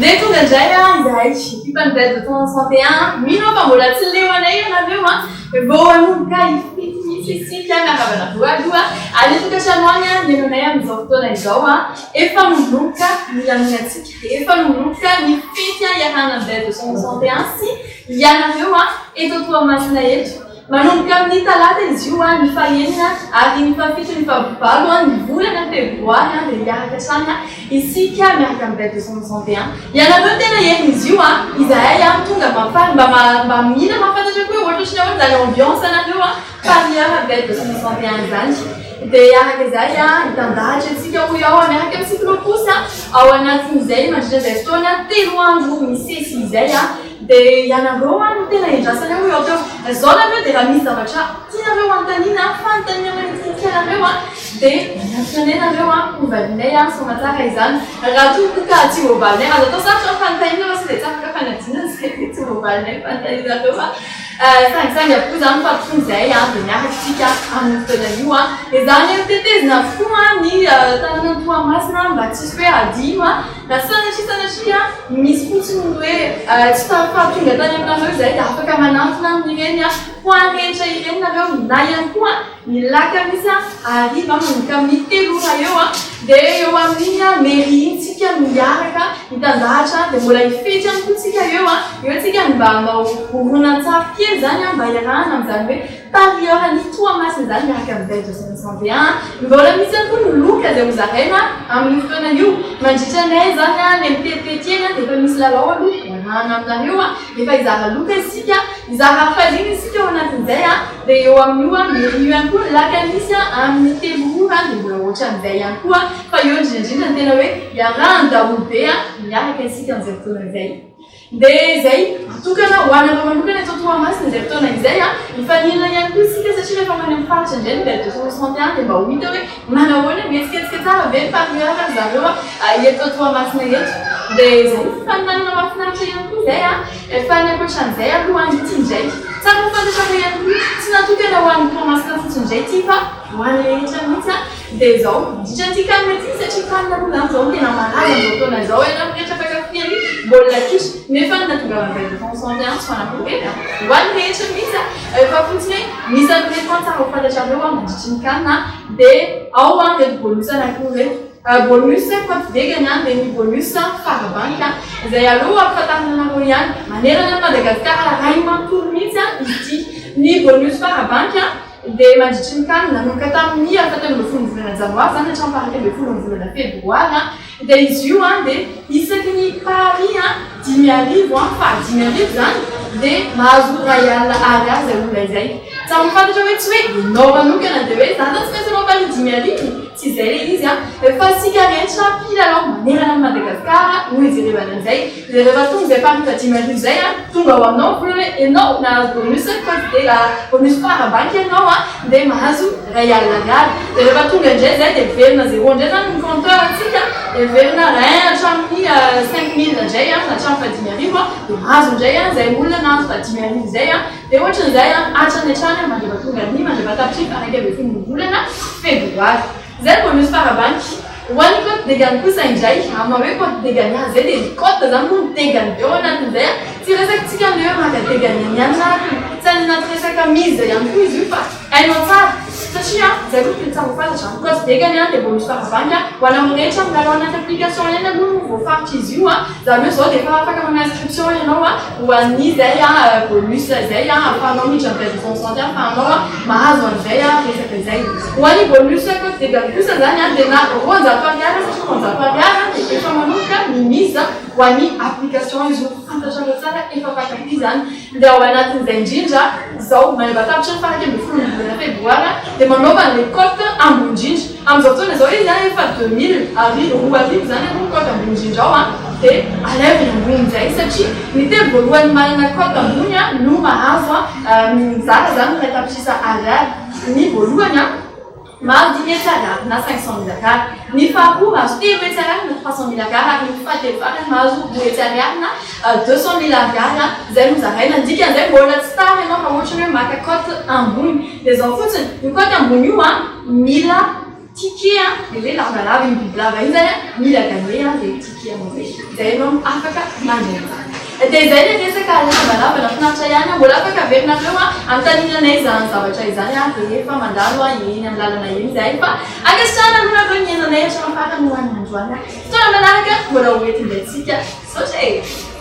Dès tonga indray izahay mpandeha taona 61 mino fa mbola tsy leo anay ianareo vao hanomboka ifety misy isika miarabana voaloha any tokantrano any nenonay amin'izao fotoana izao efa nomboka milaminantsika efa nomboka ny fety iarana mandeha 261 sy ianareo eto Toamasina eto manomboka amin'ny talata izy io ny fahenina ary ny fafito ny favalo ny volana febroary dia hiaraka trany isika miaraka amin'ny 261 ianareo tena heriny izy io izahay tonga mba mihina mahafantatra koa ohatra otrany hoe zany ambiance anareo pariara 261 zany dia hiaraka izay hitandahatra antsika ho ao miaraka amin'ny cyclopousse ao anatin'izay mandritra izay fotoana 3 andro misesy izay dia ianareo no tena endrasana hoe ohatra zao nareo dia raha misy zavatra tianareo antanina fanontaniana manitsika anareo dia miantsona nareo hovalinay somatsara izany raha tokoka tsy voavalinay azo atao sarotra fanontaniana sy dia tsaraka fanadinana zay tsy voavalinay fanontanianareo sangisangy avokoa zany fampitony izay dia miaraka isika amin'ny fotoana io dia zany tetezina avokoa ny tanàna Toamasina mba tsisy hoe adino na sanatria misy fotsiny hoe tsy fahatonga tany aminareo izay dia afaka manantona amin'ireny point rehetra ireny nareo na ihany koa ny laka misy ariva manomboka amin'ny 3 ora eo dia eo amin'ny mairie intsika miaraka mitandahatra dia mbola ifety ihany koa tsika eo tsika mba horonan-tsary kely zany mba iarahana amin'izany hoe pariorany Toamasina zany miaraka amin'ny 261 mbola misy ihany koa ny loka izay hozaraina amin'ny fotoana io mandritra anay zany ny mitetiteny dia efa misy lalao aloha iarahana aminareo efa hizara loka isika hizara faliana isika ao anatin'izay dia eo amin'io mairie ihany koa laka misy amin'ny 3 ora dia mbola ohatran'izay ihany koa fa eo indrindrindra ny tena hoe iarahany daholo be miaraka isika amin'izay fotoana izay dia izay tokana ho anareo manokana eto Toamasina izay fotoana izay mifanina ihany koa isika satria rehefa many amin'ny faritra indray ny 261 dia mba ho hita hoe manahoana mihetsiketsika tsara ve pariora zareo eto Toamasina eto dia izay fananana mahafinaritra ihany koa izay efa ny ankoatran'izay aloha itindray tsara mifantatra fa ihany koa tsy natokana ho an'ny Toamasina fotsiny indray ty fa ho an'ny rehetra mihitsy dia izao indritra anty kanina ty satria kanina aloha zany zao tena malaza amin'izao fotoana izao ianao rehetra fakafiany baolina kisy nefa natonga amin'ny 261 tsy fanakohety ho an'ny rehetra mihitsy efa fotsiny misy an'ireny tsara ho fantatrareo mandritry ny kanina dia ao reto bonus anakiroa reto bonus quantidegany dia ny bonus farabanka izay aloha ampifantarina anareo ihany manerana Madagasikara ray manontolo mihitsy izy ity ny bonus farabanka dia mandritry ny kanina nanomboka tamin'ny 17 volana janoary zany hatramin'ny 12 volana febroary dia izy io dia isaky ny pari 10,000 fa 10,000 zany dia mahazo ray alina ariary izay olona izay tsara mifantatra hoe tsy hoe enao manokana dia hoe zany tsy maintsy anao pari 10,000 tsy izay le izy fa sika rehetra mpilalao manerana amin'ny Madagasikara no ijerevana an'izay dia rehefa tonga izay pari 10,000 izay tonga ho aminao vola hoe enao nahazo bonus dia bonus farabanka ianao dia mahazo ray alina ariary dia rehefa tonga indray zay dia verina 0 indray zany ny compteur antsika dia verina ray hatramin'ny 5,000 indray na hatramin'ny 10,000 dia mahazo indray izay olona nahazo 10,000 izay dia ohatran'izay hatrany hatrany mandreva tonga ny mandreva tapitry araka avy fony volana febroary zay bonus farabanky ho an'ny cote degany kosa indray ama hoe cote degany zay dia cote zany moa degany be ao anatin'izay tsy resakitsika an'io maka degany ihany tsy any anaty resaka mizy ihany koa izy io fa hainao tsara satria zay koa tena tsara fantatra cote degany dia bonus farabanky ho anao rehetra milalao anaty application ihany aloha voafaritra izy io zany hoe zao dia efa afaka manao inscription ianao ho an'ny zay bonus zay afahanao miditra amin'ny 261 fa anao mahazo an'izay resaka izay ho an'ny bonus cote degany kosa zany dia na ariary satria ariary dia efa manomboka ny mizy ho an'ny application izy fantatrareo tsara efa fakaty zany dia ao anatin'izay indrindra izao maneva tapitra ny faraka amin'ny 10 volana febroary dia manaova le cote ambony indrindra amin'izao fotoana izao izy efa 2,000 zany cote ambony indrindra ao dia aleviny ambony izay satria ny telo voalohany manana cote ambony no mahazo mizara zany ray tapitrisa ariary ny voalohany mahazo 10,000 ariary na 500,000 ariary ny faharoa mahazo 3,000 ariary na 300,000 ariary ary ny fahatelo farany mahazo 10,000 ariary na 200,000 ariary izay no zaraina dikan'izay mbola tsy tara ianao fa ohatrany hoe maka cote ambony dia zao fotsiny ny cote ambony io mila ticket le lavalava ny bibilava iny zany mila gagner le ticket amin'izay zay anao afaka mandeha dia izay le resaka lavalava nafinaritra ihany mbola afaka averinareo anontanianay izany zavatra izany dia efa mandalo eny amin'ny lalana eny izay fa akasitrahana aloha nareo ny henanay hatramin'ny farany ho any androany fotoana manaraka mbola hoentin'ilay tsika saotra e